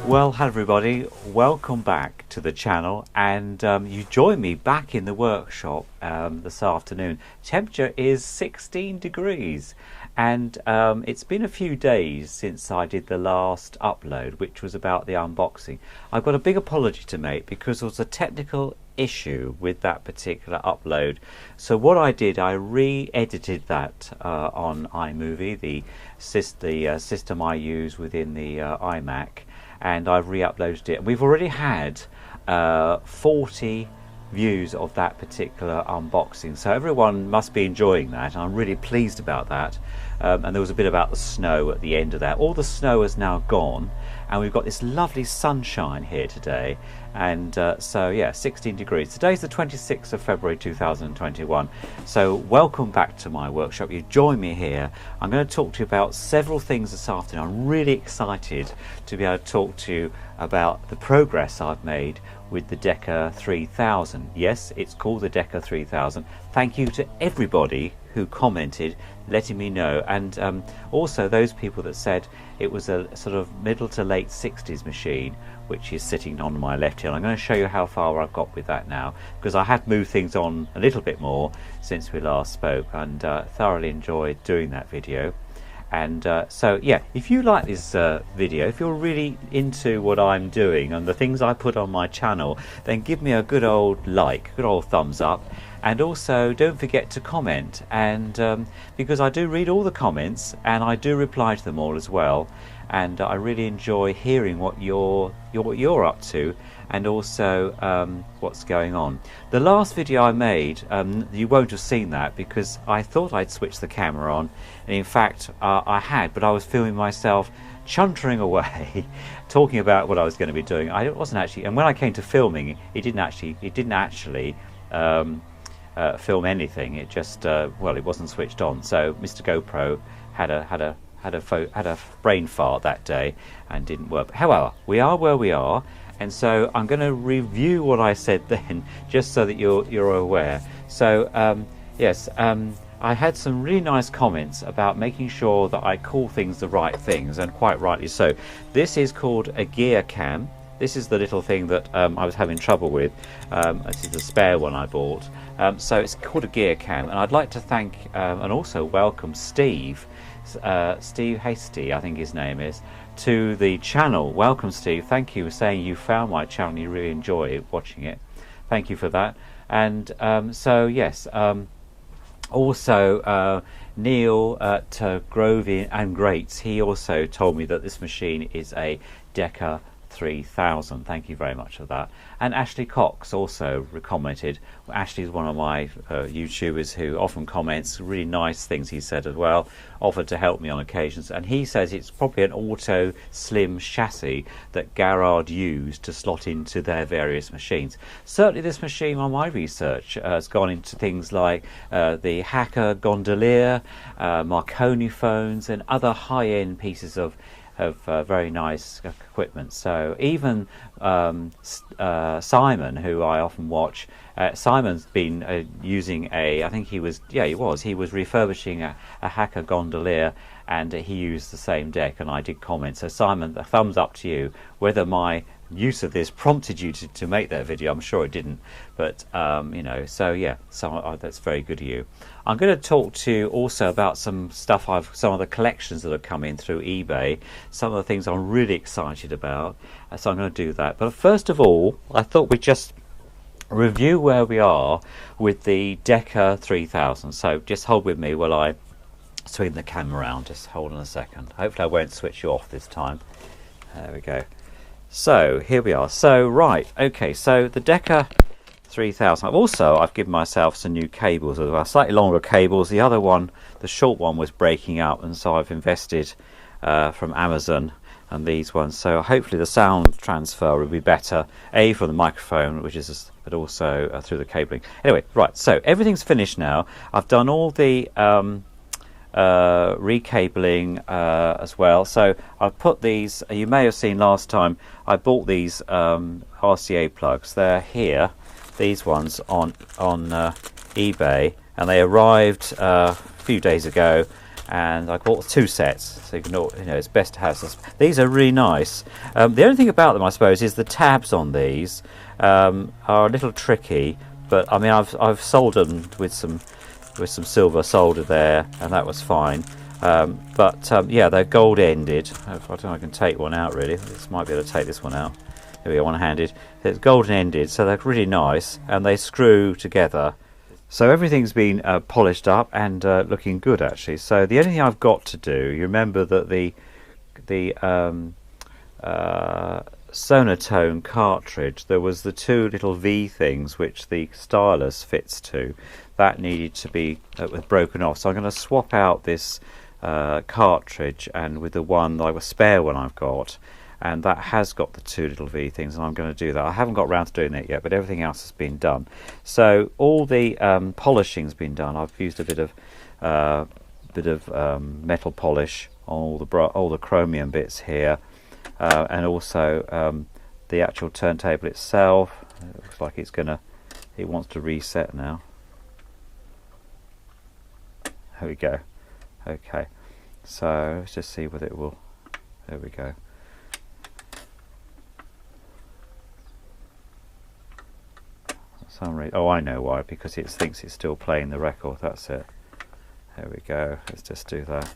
Well, hello everybody, welcome back to the channel, and you join me back in the workshop this afternoon. Temperature is 16 degrees and it's been a few days since I did the last upload, which was about the unboxing. I've got a big apology to make because there was a technical issue with that particular upload. So what I did, I re-edited that on iMovie, the system I use within the iMac, and I've re-uploaded it. We've already had 40 views of that particular unboxing, so everyone must be enjoying that. I'm really pleased about that. And there was a bit about the snow at the end of that. All the snow is now gone and we've got this lovely sunshine here today, and so yeah, 16 degrees. Today's the 26th of February 2021. So welcome back to my workshop. You join me here. I'm going to talk to you about several things this afternoon. I'm really excited to be able to talk to you about the progress I've made with the Decca 3000. Yes, it's called the Decca 3000. Thank you to everybody who commented letting me know, and also those people that said it was a sort of middle to late 60s machine, which is sitting on my left here. I'm going to show you how far I've got with that now, because I have moved things on a little bit more since we last spoke, and thoroughly enjoyed doing that video. And so yeah, if you like this video, if you're really into what I'm doing and the things I put on my channel, then give me a good old like, good old thumbs up, and also don't forget to comment, and because I do read all the comments and I do reply to them all as well, and I really enjoy hearing what you're up to, and also what's going on. The last video I made, you won't have seen that because I thought I'd switched the camera on, and in fact I had, but I was filming myself chuntering away talking about what I was going to be doing. I wasn't actually, and when I came to filming, it didn't actually film anything. It just well, it wasn't switched on. So Mr. GoPro had a brain fart that day and didn't work. However, we are where we are, and so I'm going to review what I said then, just so that you're aware. So yes, I had some really nice comments about making sure that I call things the right things, and quite rightly so. This is called a gear cam. This is the little thing that I was having trouble with. This is the spare one I bought. So it's called a gear cam, and I'd like to thank and also welcome Steve Hasty, I think his name is, to the channel. Welcome, Steve. Thank you for saying you found my channel and you really enjoy watching it. Thank you for that. And so yes, also Neil at Grove and Greats, he also told me that this machine is a Decca 3000. Thank you very much for that. And Ashley Cox also commented. Ashley is one of my YouTubers who often comments really nice things, he said as well, offered to help me on occasions, and he says it's probably an auto slim chassis that Garrard used to slot into their various machines. Certainly this machine, on my research, has gone into things like the Hacker gondolier, Marconi phones, and other high-end pieces of very nice equipment. So even Simon, who I often watch, Simon's been using I think he was refurbishing a Hacker gondolier, and he used the same deck, and I did comment. So Simon, a thumbs up to you. Whether my use of this prompted you to make that video, I'm sure it didn't, but you know, so yeah, so that's very good of you. I'm going to talk to you also about some stuff some of the collections that have come in through eBay, some of the things I'm really excited about, so I'm going to do that. But first of all, I thought we'd just review where we are with the Decca 3000. So just hold with me while I swing the camera around. Just hold on a second. Hopefully I won't switch you off this time. There we go. So here we are. So right, okay, so the Decca 3000. I've given myself some new cables as well, slightly longer cables. The other one, the short one, was breaking up, and so I've invested from Amazon and these ones. So hopefully the sound transfer will be better, from the microphone, but also through the cabling. Anyway, right, so everything's finished now. I've done all the recabling as well. So I've put these, you may have seen last time I bought these RCA plugs. They're here, these ones on eBay, and they arrived a few days ago, and I bought 2 sets, so you know it's best to have this. These are really nice. The only thing about them, I suppose, is the tabs on these are a little tricky, but I mean I've soldered them with some silver solder there, and that was fine. Yeah, they're gold ended. I don't know if I can take one out really. This might be able to take this one out. There we go, one-handed. It's golden ended, so they're really nice, and they screw together. So everything's been polished up and looking good actually. So the only thing I've got to do, you remember that the Sonotone cartridge, there was the 2 little V things which the stylus fits to. That needed to be broken off. So I'm going to swap out this cartridge and with the one, like a spare one I've got, and that has got the 2 little V things, and I'm going to do that. I haven't got around to doing that yet, but everything else has been done. So all the polishing's been done. I've used a bit of metal polish on all the chromium bits here, and also the actual turntable itself. It looks like it wants to reset now. There we go. Okay, so let's just see whether it will. There we go. Oh, I know why, because it thinks it's still playing the record. That's it. There we go. Let's just do that.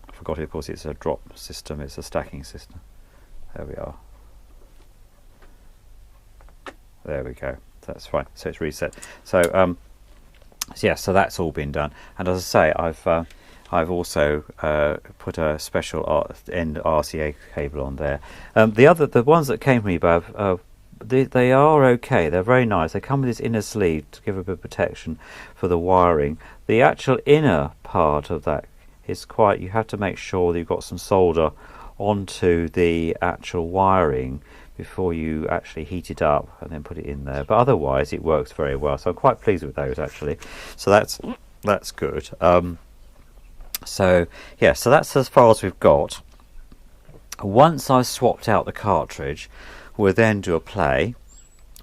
I forgot, of course, it's a drop system. It's a stacking system. There we are. There we go. That's fine. So it's reset. So yeah, so that's all been done. And as I say, I've also put a special end RCA cable on there. The ones that came from eBay, they are okay. They're very nice. They come with this inner sleeve to give a bit of protection for the wiring. The actual inner part of that is quite, you have to make sure that you've got some solder onto the actual wiring before you actually heat it up and then put it in there. But otherwise it works very well. So I'm quite pleased with those actually. So that's good. So yeah, so that's as far as we've got. Once I've swapped out the cartridge, we'll then do a play.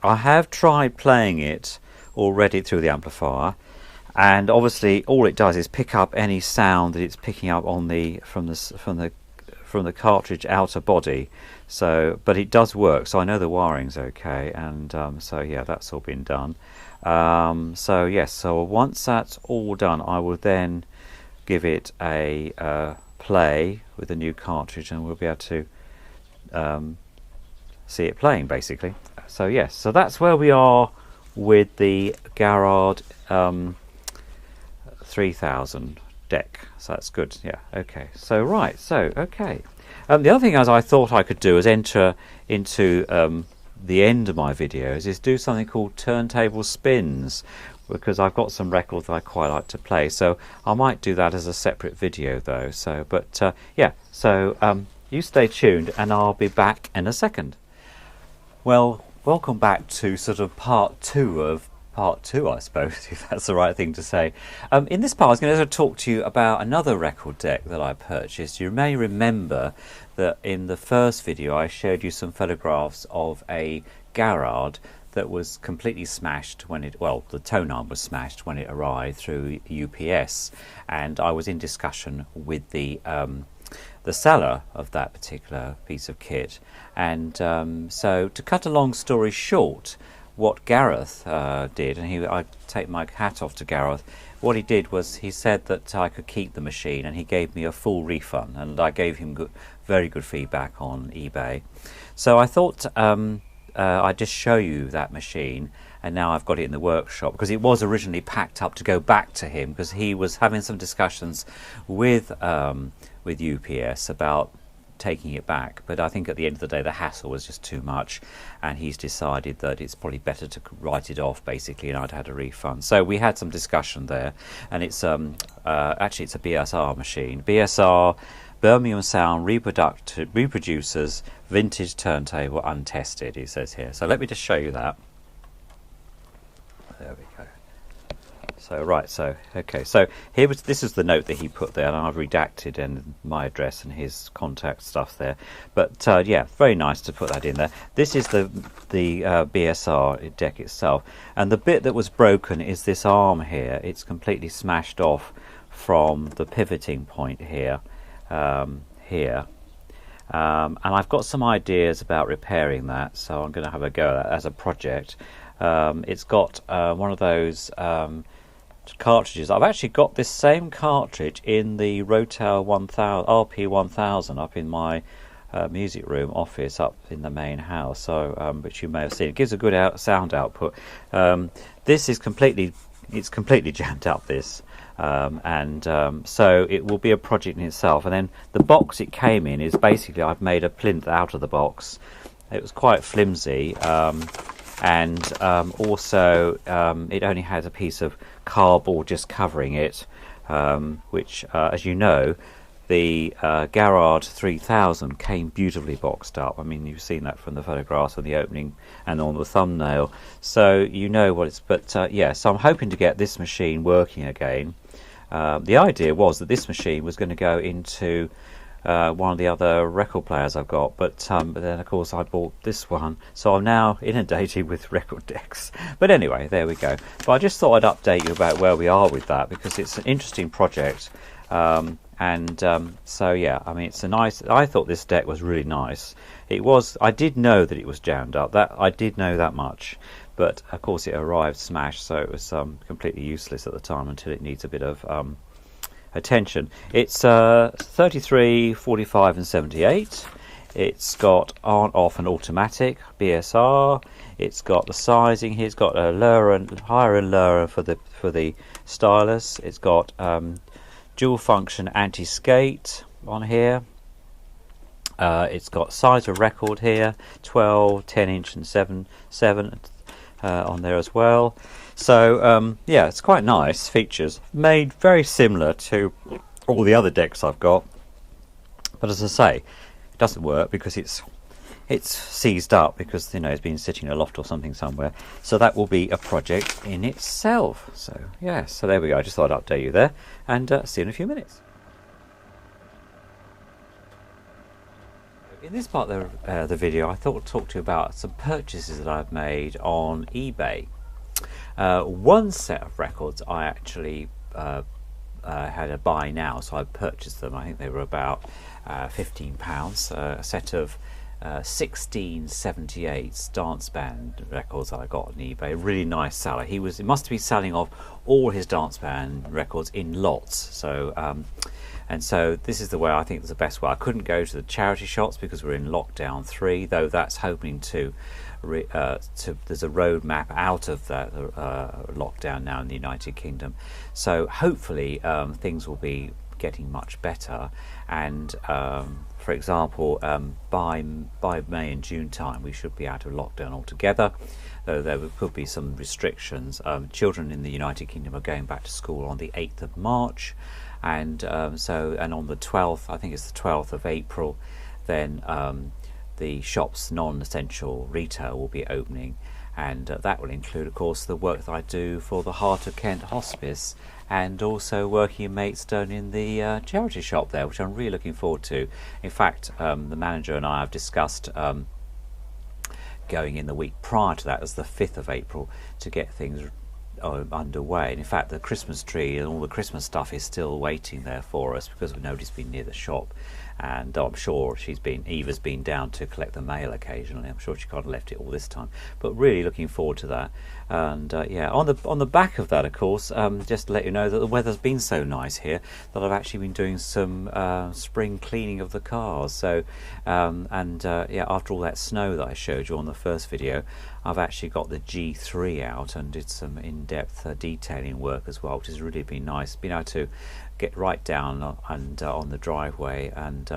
I have tried playing it already through the amplifier, and obviously all it does is pick up any sound that it's picking up on from the cartridge outer body. So, but it does work. So I know the wiring's okay, and so yeah, that's all been done. So yes, so once that's all done, I will then give it a play with the new cartridge, and we'll be able to see it playing basically. So yes, so that's where we are with the Garrard 3000 deck. So that's good. Yeah, okay. So right, so okay. The other thing as I thought I could do is enter into the end of my videos is do something called Turntable Spins, because I've got some records that I quite like to play. So I might do that as a separate video though. So, but yeah, so you stay tuned and I'll be back in a second. Well, welcome back to sort of part two, I suppose, if that's the right thing to say. In this part, I was going to talk to you about another record deck that I purchased. You may remember that in the first video, I showed you some photographs of a Garrard that was completely smashed when the tone arm was smashed when it arrived through UPS, and I was in discussion with the seller of that particular piece of kit. And so to cut a long story short, what Gareth did, and I take my hat off to Gareth, what he did was he said that I could keep the machine, and he gave me a full refund, and I gave him very good feedback on eBay. So I thought I'd just show you that machine, and now I've got it in the workshop, because it was originally packed up to go back to him, because he was having some discussions with UPS about taking it back, but I think at the end of the day the hassle was just too much, and he's decided that it's probably better to write it off basically, and I'd had a refund. So we had some discussion there, and it's actually it's a BSR machine. BSR, Birmingham Sound reproducers, vintage turntable, untested, it says here. So let me just show you that. There we go. So right, so okay, so this is the note that he put there, and I've redacted and my address and his contact stuff there. But yeah, very nice to put that in there. This is the BSR deck itself, and the bit that was broken is this arm here. It's completely smashed off from the pivoting point here, here. And I've got some ideas about repairing that, so I'm going to have a go at that as a project. It's got one of those cartridges. I've actually got this same cartridge in the Rotel 1000 RP1000 up in my music room office up in the main house, so which you may have seen. It gives a good sound output. This is completely jammed up, this. So it will be a project in itself. And then the box it came in is basically, I've made a plinth out of the box. It was quite flimsy, and also it only had a piece of cardboard just covering it, which as you know, the Garrard 3000 came beautifully boxed up. I mean, you've seen that from the photographs on the opening and on the thumbnail, so you know what it's. But yeah, so I'm hoping to get this machine working again. The idea was that this machine was going to go into one of the other record players I've got, but then of course I bought this one, so I'm now inundated with record decks. But anyway, there we go. But I just thought I'd update you about where we are with that, because it's an interesting project. So yeah, I mean, it's a nice. I thought this deck was really nice. It was. I did know that it was jammed up. That I did know that much. But of course, it arrived smashed, so it was completely useless at the time until it needs a bit of attention. It's 33, 45, and 78. It's got on/off and automatic BSR. It's got the sizing here. It's got a lower and higher and lower for the stylus. It's got dual function anti-skate on here. It's got size of record here, 12, 10 inch and 7 on there as well. So yeah, it's quite nice features, made very similar to all the other decks I've got, but as I say, it doesn't work because it's seized up, because you know it's been sitting in a loft or something somewhere. So that will be a project in itself. So yeah, so there we go. I just thought I'd update you there, and see you in a few minutes. In this part of the video, I thought I'd talk to you about some purchases that I've made on eBay. One set of records I actually had a buy now, so I purchased them. I think they were about £15. A set of 1678 dance band records that I got on eBay. Really nice seller. He must be selling off all his dance band records in lots. So and so this is the way I think is the best way. I couldn't go to the charity shops because we're in lockdown 3, though that's hoping to there's a roadmap out of that lockdown now in the United Kingdom. So hopefully things will be getting much better, and for example, by May and June time we should be out of lockdown altogether, though there could be some restrictions. Children in the United Kingdom are going back to school on the 8th of March, and on the 12th, I think it's the 12th of April, then the shops, non-essential retail, will be opening, and that will include, of course, the work that I do for the Heart of Kent Hospice, and also working in Maidstone in the charity shop there, which I'm really looking forward to. In fact, the manager and I have discussed going in the week prior to that, as the 5th of April, to get things underway. And in fact, the Christmas tree and all the Christmas stuff is still waiting there for us, because nobody's been near the shop. And I'm sure Eva's been down to collect the mail occasionally. I'm sure she can't have left it all this time, but really looking forward to that. And yeah, on the back of that, of course, just to let you know that the weather's been so nice here that I've actually been doing some spring cleaning of the cars. So yeah, after all that snow that I showed you on the first video, I've actually got the G3 out and did some in-depth detailing work as well, which has really been nice. Been able to get right down and on the driveway and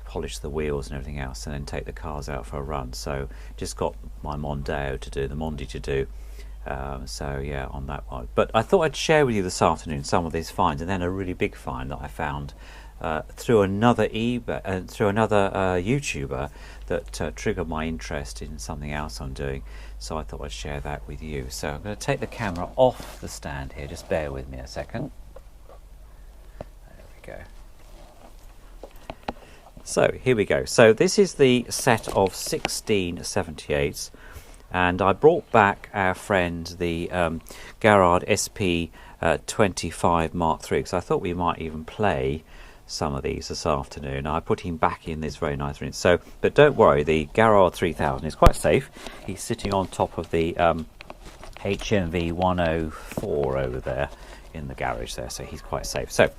polish the wheels and everything else, and then take the cars out for a run. So just got my Mondi to do. So yeah, on that one. But I thought I'd share with you this afternoon some of these finds, and then a really big find that I found through another YouTuber that triggered my interest in something else I'm doing. So I thought I'd share that with you. So I'm going to take the camera off the stand here. Just bear with me a second. There we go. So here we go. So this is the set of 1678s, and I brought back our friend the Garrard SP 25 Mark III, because I thought we might even play some of these this afternoon. I put him back in this very nice room. So, but don't worry, the Garrard 3000 is quite safe. He's sitting on top of the HMV 104 over there in the garage there, so he's quite safe. So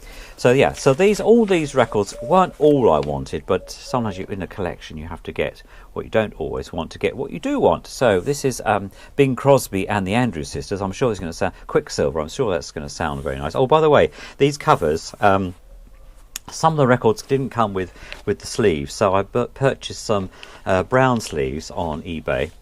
yeah, so all these records weren't all I wanted, but sometimes in a collection you have to get what you don't always want to get what you do want. So this is Bing Crosby and the Andrews Sisters. I'm sure it's going to sound Quicksilver. I'm sure that's going to sound very nice. Oh, by the way, these covers, some of the records didn't come with the sleeves, so I purchased some brown sleeves on eBay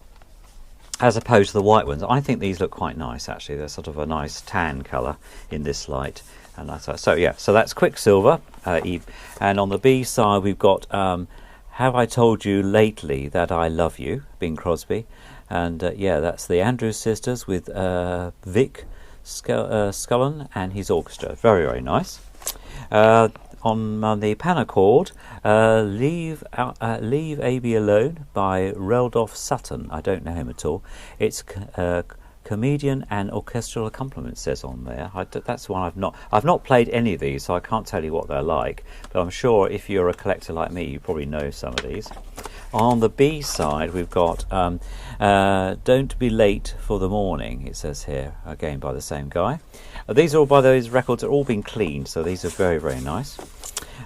as opposed to the white ones. I think these look quite nice, actually. They're sort of a nice tan colour in this light. And so yeah, so that's Quicksilver. And on the B side, we've got Have I Told You Lately That I Love You, Bing Crosby. And yeah, that's the Andrews Sisters with Vic Scullen and his orchestra. Very, very nice. On the Panacord, Leave A.B. Alone by Randolph Sutton. I don't know him at all. It's comedian and orchestral accompaniment, says on there. That's one I've not played any of these, so I can't tell you what they're like. But I'm sure if you're a collector like me, you probably know some of these. On the B side, we've got Don't Be Late for the Morning, it says here, again by the same guy. These are all by those records that are all been cleaned, so these are very, very nice.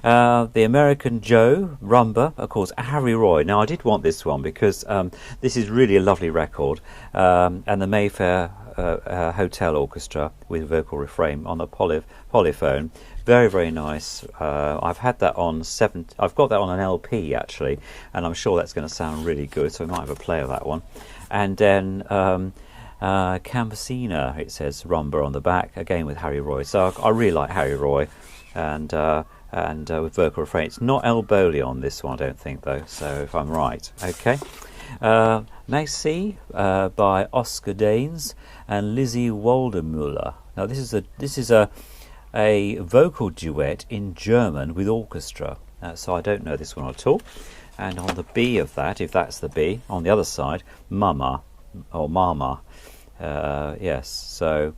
The American Joe, Rumba, of course, Harry Roy. Now, I did want this one because this is really a lovely record, and the Mayfair Hotel Orchestra with vocal refrain on the polyphone. Very, very nice. I've had that on I've got that on an LP actually, and I'm sure that's going to sound really good. So we might have a play of that one. And then Campesina, it says Rumba on the back, again with Harry Roy. So I really like Harry Roy, and with vocal refrain. It's not El Boli on this one, I don't think, though. So if I'm right, okay. Macy by Oscar Daines and Lizzie Waldermuller. Now this is a vocal duet in German with orchestra. So I don't know this one at all. And on the B of that, if that's the B, on the other side, Mama or Mama. Yes. So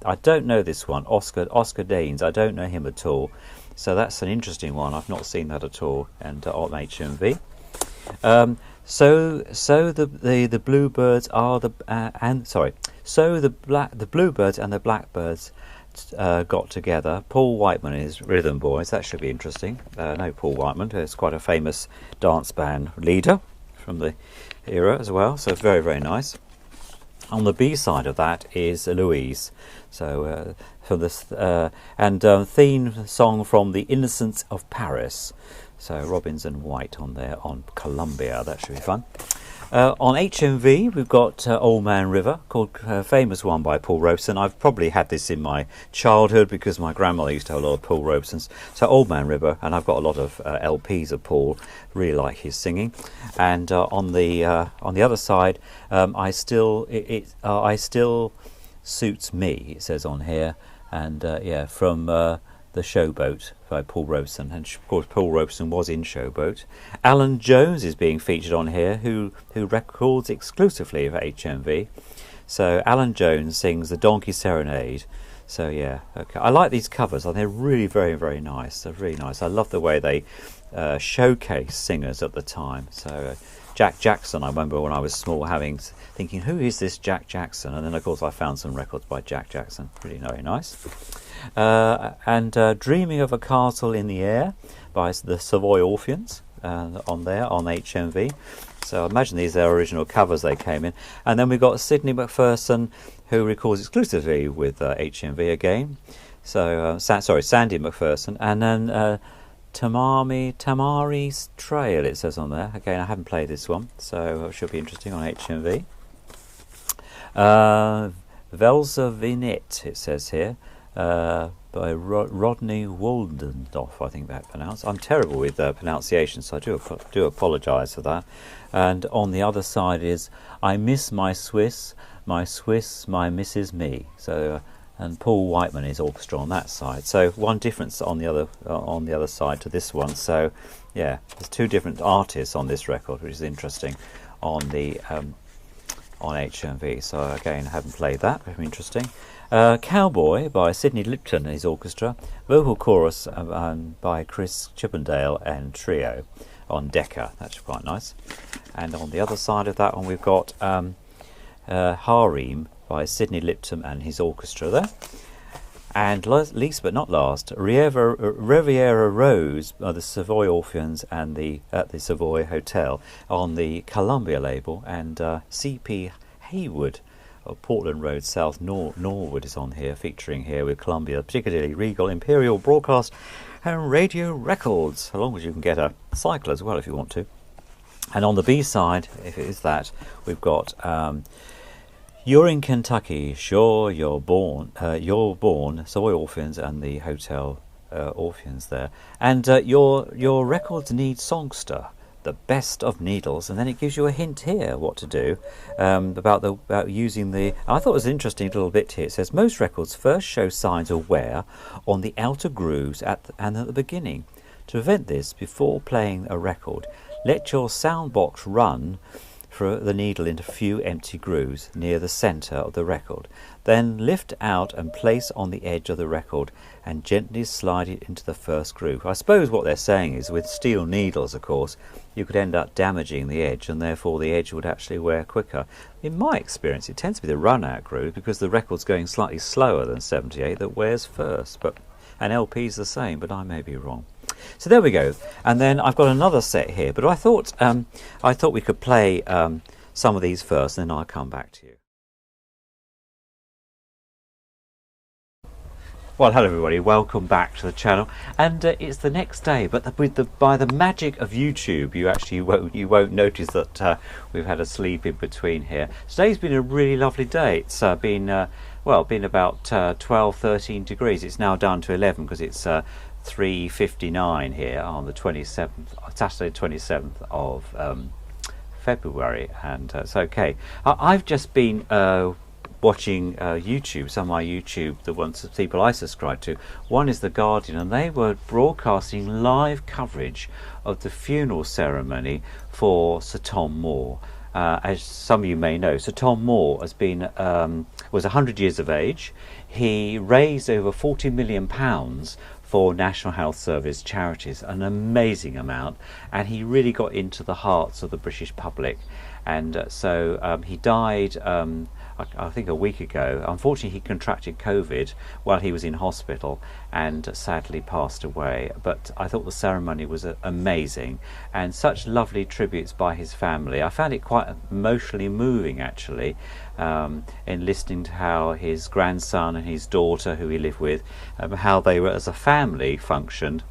I don't know this one. Oscar Daines. I don't know him at all. So that's an interesting one. I've not seen that at all. And on HMV. So the bluebirds are the bluebirds and the blackbirds got together. Paul Whiteman is Rhythm Boys. That should be interesting. No, Paul Whiteman. He's quite a famous dance band leader from the era as well. So very, very nice. On the B side of that is Louise. So for this theme song from The Innocents of Paris. So Robbins and White on there on Columbia. That should be fun. On HMV, we've got Old Man River, called famous one by Paul Robeson. I've probably had this in my childhood because my grandmother used to have a lot of Paul Robesons. So Old Man River, and I've got a lot of LPs of Paul. Really like his singing. And on the other side, I still suits me. It says on here, and yeah, from The Showboat by Paul Robeson, and of course Paul Robeson was in Showboat. Alan Jones is being featured on here, who records exclusively for HMV. So Alan Jones sings the Donkey Serenade. So yeah, okay. I like these covers, and they're really very, very nice. They're really nice. I love the way they showcase singers at the time. So Jack Jackson, I remember when I was small thinking, who is this Jack Jackson? And then of course I found some records by Jack Jackson. Really very nice. And Dreaming of a Castle in the Air by the Savoy Orpheans on there on HMV. So I imagine these are original covers they came in. And then we've got Sidney McPherson, who records exclusively with HMV again. So Sandy McPherson, and then Tamari's Trail, it says on there. Again, I haven't played this one, so it should be interesting on HMV. Velsa Vinet, it says here, by Rodney Woldendorf, I think that pronounced. I'm terrible with pronunciation, so I do apologise for that. And on the other side is I Miss My Swiss, My Mrs. Me. So and Paul Whiteman is orchestra on that side. So one difference on the other side to this one. So yeah, there's two different artists on this record, which is interesting on the on HMV. So again, I haven't played that. Very interesting. Cowboy by Sidney Lipton and his orchestra, vocal chorus by Chris Chippendale and trio on Decca. That's quite nice. And on the other side of that one we've got Harem by Sidney Lipton and his orchestra there. And least but not last, Riviera Rose by the Savoy Orpheans and at the Savoy Hotel on the Columbia label, and C.P. Haywood of Portland Road South Norwood is on here, featuring here with Columbia, particularly Regal Imperial Broadcast and Radio Records, along with you can get a cycle as well if you want to. And on the B side, if it is that, we've got You're in Kentucky, sure you're born, Savoy Orpheans and the Hotel Orpheans there. And your records need songster, the best of needles, and then it gives you a hint here what to do about using the. I thought it was an interesting little bit here. It says most records first show signs of wear on the outer grooves and at the beginning. To prevent this, before playing a record, let your sound box run for the needle into a few empty grooves near the centre of the record. Then lift out and place on the edge of the record and gently slide it into the first groove. I suppose what they're saying is with steel needles, of course, you could end up damaging the edge and therefore the edge would actually wear quicker. In my experience, it tends to be the run-out groove because the record's going slightly slower than 78 that wears first. And LP's the same, but I may be wrong. So there we go. And then I've got another set here, but I thought we could play some of these first, and then I'll come back to you. Well, hello everybody, welcome back to the channel, and it's the next day, but by the magic of YouTube, you won't notice that we've had a sleep in between here. Today's been a really lovely day. It's been about 12-13 degrees. It's now down to 11 because it's 3:59 here on the 27th, Saturday 27th of February, and it's okay. I've just been watching YouTube, some of my YouTube, the ones that people I subscribe to. One is The Guardian, and they were broadcasting live coverage of the funeral ceremony for Sir Tom Moore. As some of you may know, Sir Tom Moore has been was 100 years of age. He raised over £40 million for National Health Service charities, an amazing amount, and he really got into the hearts of the British public. And so he died I think a week ago. Unfortunately, he contracted COVID while he was in hospital and sadly passed away. But I thought the ceremony was amazing, and such lovely tributes by his family. I found it quite emotionally moving, actually, in listening to how his grandson and his daughter, who he lived with, how they were as a family functioned,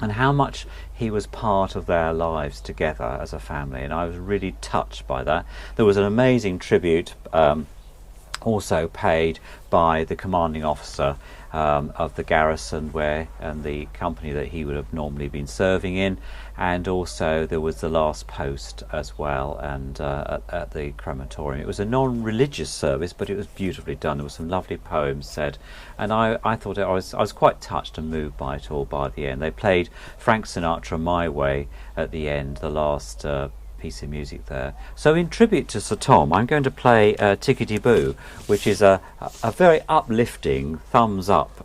and how much he was part of their lives together as a family, and I was really touched by that. There was an amazing tribute also paid by the commanding officer of the garrison and the company that he would have normally been serving in, and also there was the last post as well, and at the crematorium. It was a non-religious service, but it was beautifully done. There were some lovely poems said, and I thought I was quite touched and moved by it all by the end. They played Frank Sinatra My Way at the end, the last piece of music there. So in tribute to Sir Tom, I'm going to play Tickety Boo, which is a very uplifting thumbs up,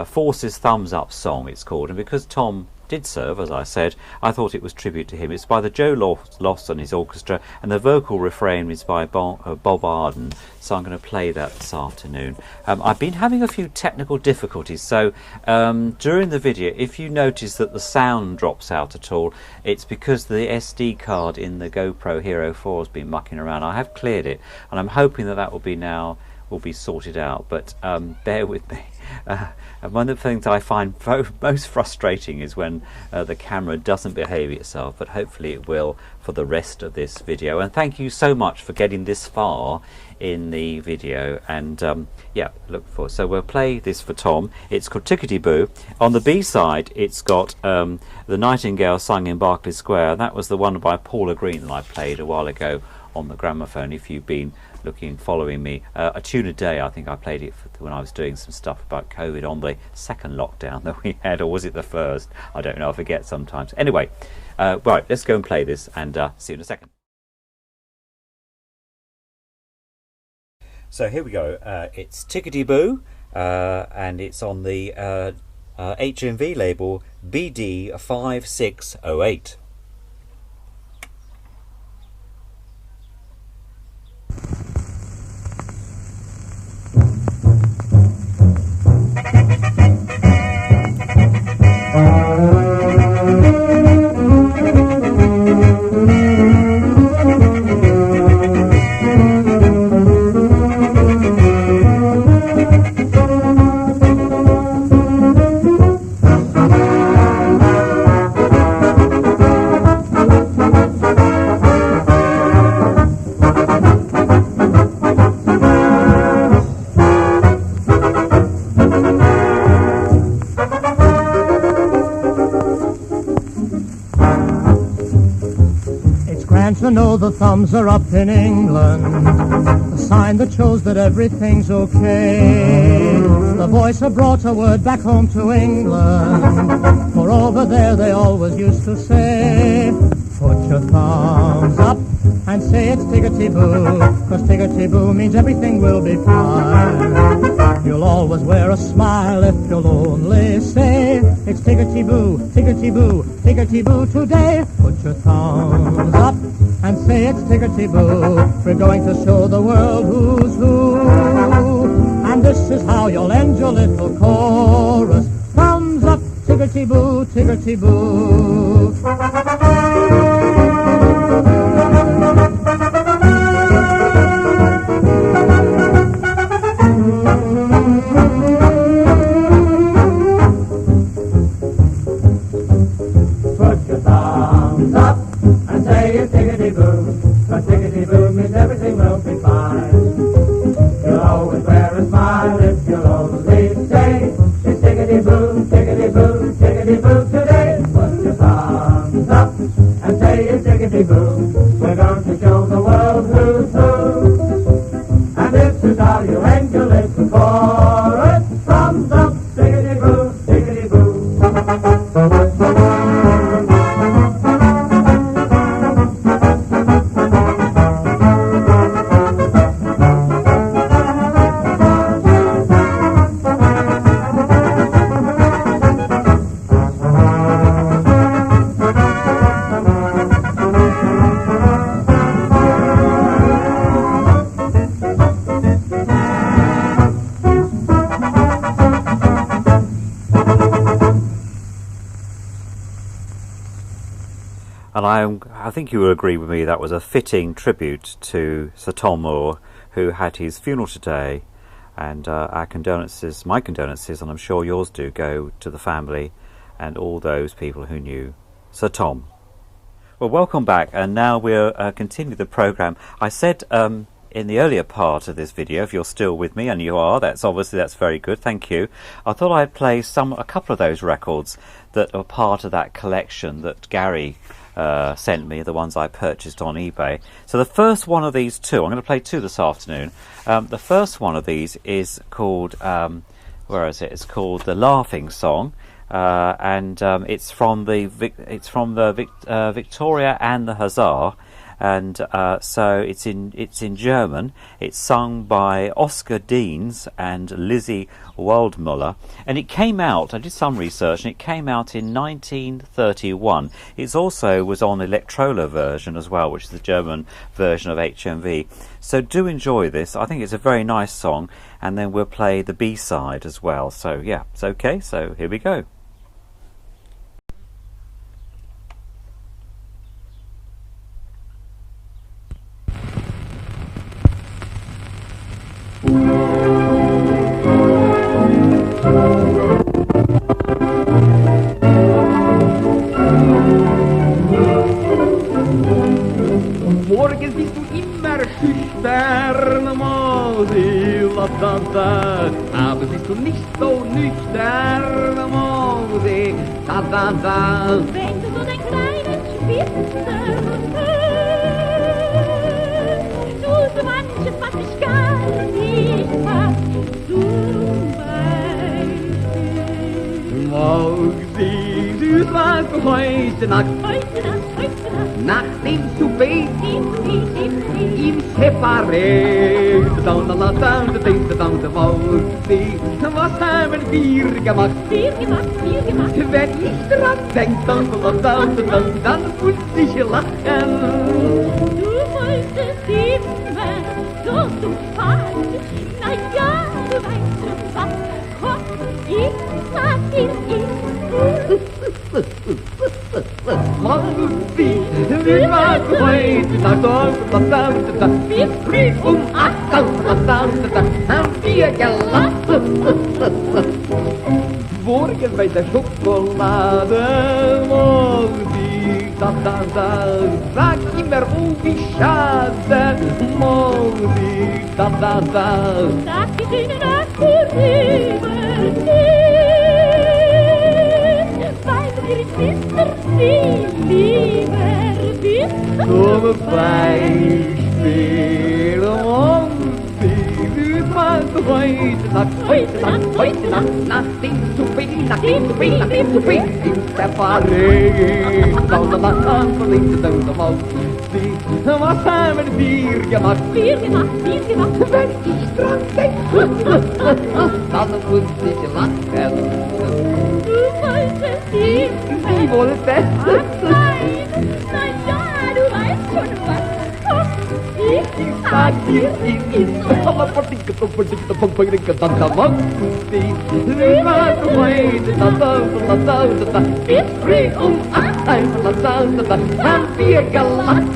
Forces thumbs up song it's called, and because Tom did serve, as I said, I thought it was tribute to him. It's by the Joe Loss and his orchestra, and the vocal refrain is by Bob Arden, so I'm going to play that this afternoon. I've been having a few technical difficulties, so during the video, if you notice that the sound drops out at all, it's because the SD card in the GoPro Hero 4 has been mucking around. I have cleared it, and I'm hoping that will be sorted out, but bear with me. And one of the things I find most frustrating is when the camera doesn't behave itself, but hopefully it will for the rest of this video. And thank you so much for getting this far in the video, and yeah, look forward. So we'll play this for Tom. It's called Tickety Boo. On the B side, it's got The Nightingale Sung in Berkeley Square. That was the one by Paula Green that I played a while ago on the gramophone, if you've been following me. A tune a day, I think I played it when I was doing some stuff about COVID on the second lockdown that we had, or was it the first? I don't know, I forget sometimes. Anyway, right, let's go and play this, and see you in a second. So here we go. It's Tickety Boo, and it's on the HMV label BD5608. To know the thumbs are up in England, the sign that shows that everything's okay. The voice have brought a word back home to England, for over there they always used to say, put your thumbs up and say it's Tickety Boo, 'cause Tickety Boo means everything will be fine. You'll always wear a smile if you'll only say it's Tickety Boo, Tickety Boo, Tickety Boo today. Put your thumbs up and say it's Tickety Boo. We're going to show the world who's who, and this is how you'll end your little chorus. Thumbs up, Tickety Boo, Tickety Boo. Put your thumbs up and say it's Tickety Boo, 'cause Tickety Boo means everything will be fine. You'll always wear a smile if you'll only say it's Tickety Boo, Tickety Boo, Tickety Boo today. Put your thumbs up and say it's Tickety Boo. We're going to show the world who's who, and this is how you end your little chorus. Thumbs up, Tickety Boo, Tickety Boo. And I think you will agree with me that was a fitting tribute to Sir Tom Moore, who had his funeral today, and our condolences, my condolences, and I'm sure yours do, go to the family and all those people who knew Sir Tom. Well, welcome back, and now we'll continue the programme. I said in the earlier part of this video, if you're still with me, and you are, that's very good, thank you. I thought I'd play a couple of those records that are part of that collection that Gary sent me, the ones I purchased on eBay. So the first one of these two, I'm going to play two this afternoon. The first one of these is called, where is it? It's called The Laughing Song, and it's from the Victoria and the Hussar, and so it's in German. It's sung by Oscar Deans and Lizzie Waldmuller, and it came out, I did some research, and it came out in 1931. It also was on Electrola version as well, which is the German version of HMV. So do enjoy this. I think it's a very nice song, and then we'll play the B-side as well. So yeah, it's okay, so here we go. Morgens bist du immer schüchtern, Mausi, la-da-da. Abends bist du nicht so nüchtern, Mausi, da-da-da. Wenn du so den kleinen Spitzer tust du manches, was ich gar nicht hab, zum Beispiel. Mausi, Du warst heute Nacht, nach dem Souper, im Separé. Was haben wir gemacht? Wenn ich dran denk, dann muss ich lachen. Du wolltest immer so zum Spaß. Na ja, du weißt schon was. Komm, ich sag dir Morgenfrüh, wir waren heute Nacht, bis früh 8 haben wir gelacht. Morgen bei der Schokolade, morgen, sag immer, oh wie schade, morgen, Sag die schöne Nacht vorüber, weil du dir Schwester viel lieber bist. Zum Beispiel, morgen, heute Nacht, nach dem Souper, im Separé. Was haben wir gemacht? Viel gemacht. Wenn ich dran denk, dann muss ich lachen. Du wolltest immer. Sie wollte. Nein, na ja, du weißt schon was. Komm, ich sag dir bis früh 8 haben wir gelacht.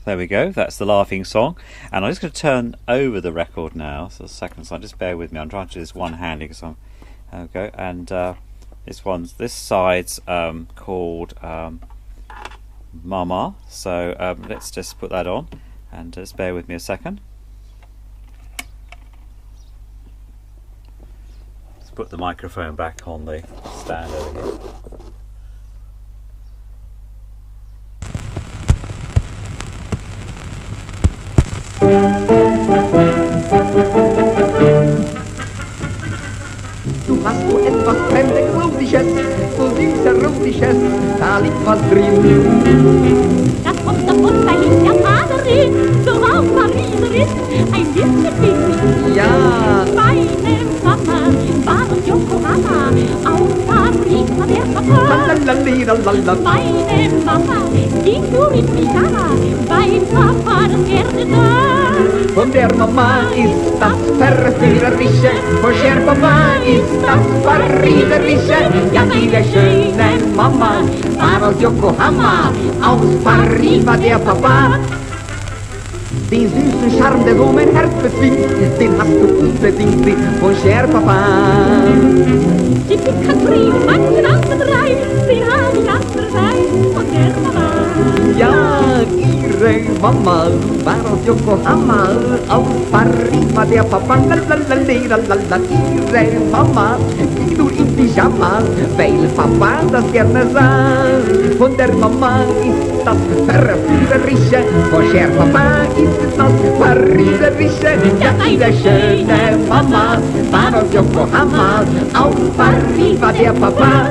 There we go, that's the laughing song. And I'm just going to turn over the record now, so second side, just bear with me, I'm trying to do this one-handed because I'm, there we go, and this side's called Mama, so let's just put that on, and just bear with me a second. Let's put the microphone back on the stand over here. Du hast so etwas Fremdenrutisches, so süßerotisches, da liegt was drin. Das kommt davon, weil ich der Vaterin so auf Pariser ist, ein bisschen winzig. Ja, Meine Mama war aus Yokohama, aus Paris war der Papa. lalalala. Meine Mama ging nur in Pyjama, beim Papa das gerne da. Von der Mama ist das Verführerische, von der Papa ist das Verräterische. Ja, diese schöne Mama war aus Yokohama, aus Paris war der Papa. Den süßen Charme, der so mein Herz bezwingt, den hast du unbedingt von der Papa. Die Pikatrie, manchen anderen drei, sie haben andererseits von der Mama. Ja, ihre Mama war aus Yokohama, aus Paris war der Papa. Lalalala, ihre Mama ging nur in Pyjama, weil Papa das gerne sah. Von der Mama ist das Verführerische, von der Papa ist das Pariserische. Ja, diese schöne Mama war aus Yokohama, aus Paris war der Papa.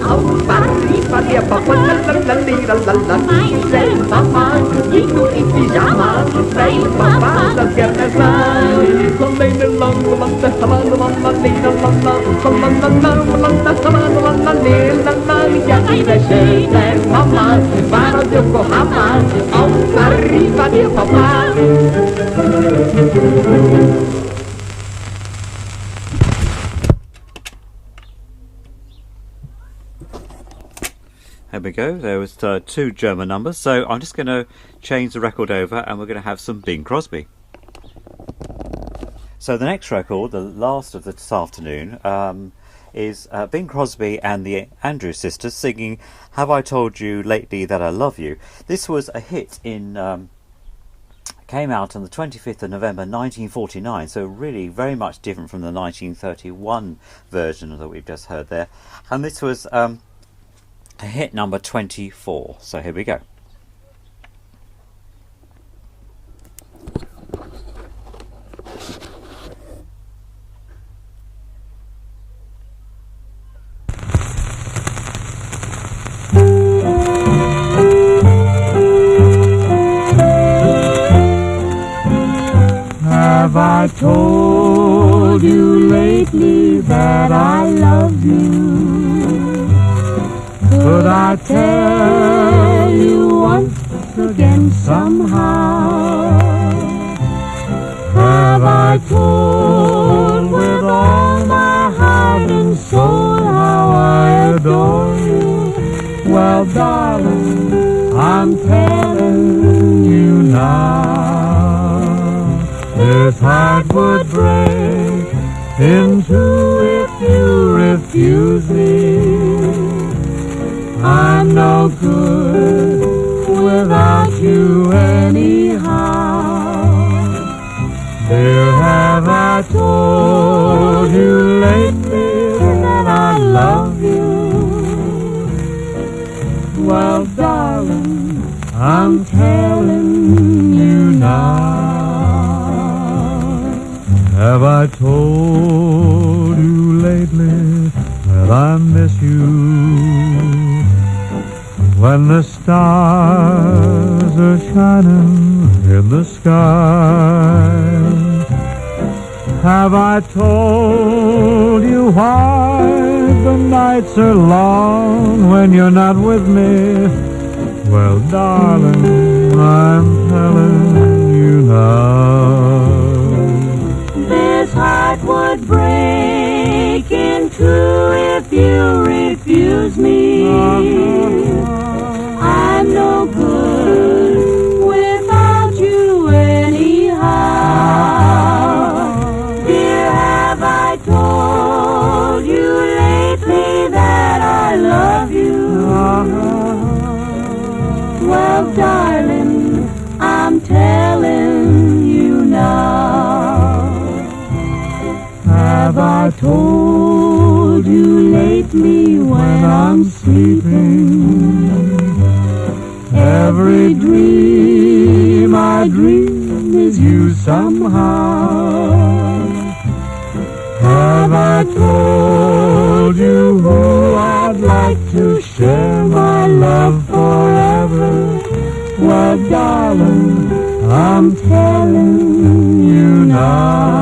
oh, arriba der Papa, la la la la la la, Israel Mama, ich nur in Pyjama, Israel Papa, das gerne sein. So lehne lang, landa, halala, landa, lehne landa, so landa, landa, halala, landa, lehne landa, ja, ihre schöne Mama, war aus Yokohama, oh, arriba der Papa. There we go. There was two German numbers. So I'm just going to change the record over and we're going to have some Bing Crosby. So the next record, the last of this afternoon, is Bing Crosby and the Andrews Sisters singing Have I Told You Lately That I Love You. This was a hit in... came out on the 25th of November 1949, so really very much different from the 1931 version that we've just heard there. And this was... hit number 24. So here we go. Have I told you lately that I love you? Could I tell you once again somehow? Have I told with all my heart and soul how I adore you? Well, darling, I'm telling you now. This heart would break in two if you refuse me. I'm no good without you anyhow. Dear, have I told you lately that I love you? Well, darling, I'm telling you now. Have I told you lately that I miss you? When the stars are shining in the sky, have I told you why the nights are long when you're not with me? Well, darling, I'm telling you now. This heart would break in two if you refuse me. I'm no good without you anyhow. Dear, have I told you lately that I love you? Well, darling, I'm telling you now. Have I told you lately when I'm sleeping? Every dream I dream is you somehow. Have I told you who I'd like to share my love forever? Well, darling, I'm telling you now.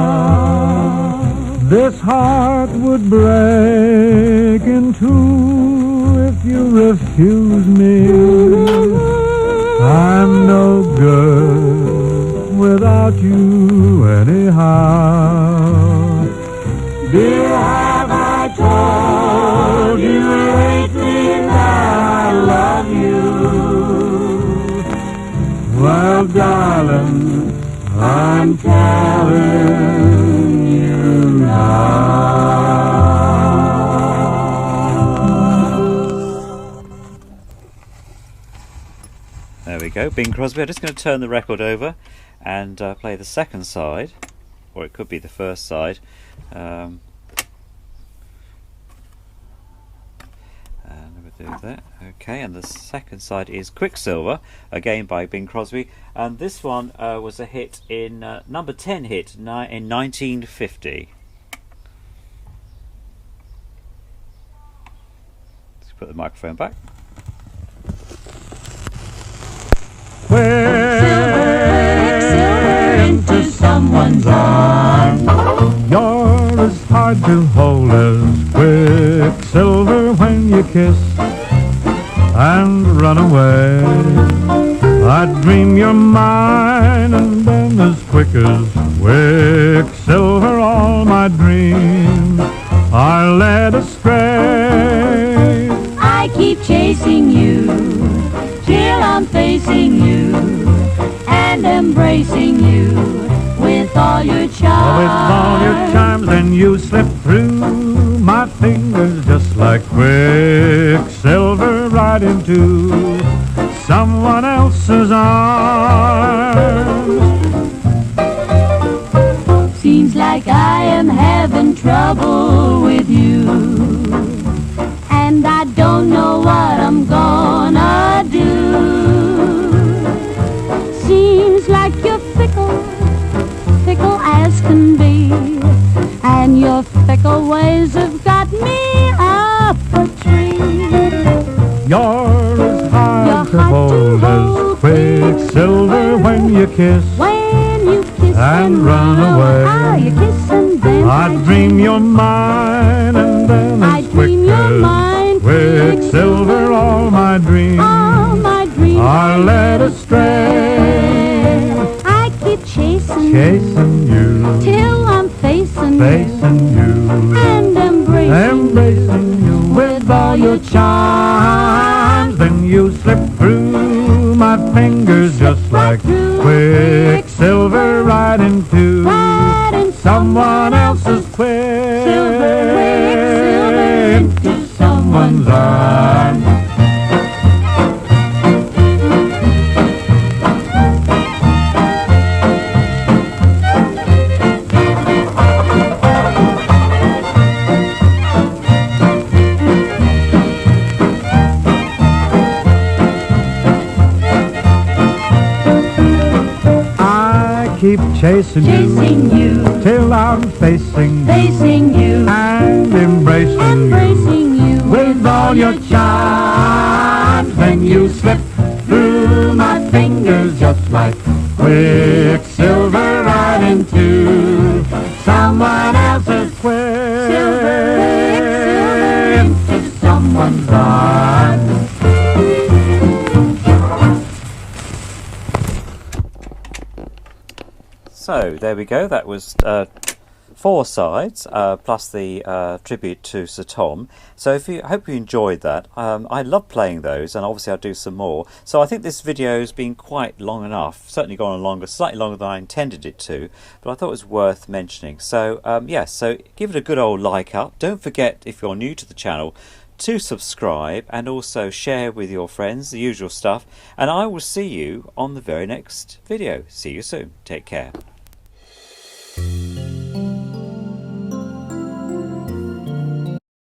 This heart would break in two if you refuse me. I'm no good without you anyhow. Dear, have I told you lately that I love you? Well, darling, I'm telling you now. There we go, Bing Crosby. I'm just going to turn the record over and play the second side, or it could be the first side. And we'll do that. Okay, and the second side is Quicksilver, again by Bing Crosby, and this one was a hit in number 10 hit in 1950. put the microphone back. Quicksilver into someone's arms. You're as hard to hold as quicksilver when you kiss and run away. I dream you're mine, and then as quick as quicksilver all my dreams are led astray. I keep chasing you till I'm facing you and embracing you with all your charms. With all your charms, then you slip through my fingers just like quicksilver right into someone else's arms. Seems like I am having trouble with you, and I don't know what I'm gonna do. Seems like you're fickle, fickle as can be, and your fickle ways have got me up a tree. You're as hard to hold as quicksilver when you kiss and run away. You kiss and then I dream you're mine, and then as quick as quicksilver all my dreams are led astray. I keep chasing you till I'm facing you and embracing you with all your charms. Then you slip through my fingers just like quicksilver right into someone else's quicksilver into someone's arms. Keep chasing you till I'm facing you and embracing you with all your charms. Then you slip through my fingers just like quicksilver right into someone else's quicksilver into someone's arms. So there we go. That was 4 sides plus the tribute to Sir Tom. So I hope you enjoyed that. I love playing those, and obviously I'll do some more. So I think this video has been quite long enough. Certainly gone on longer, slightly longer than I intended it to, but I thought it was worth mentioning. So yes, so give it a good old like up. Don't forget, if you're new to the channel, to subscribe and also share with your friends, the usual stuff. And I will see you on the very next video. See you soon. Take care.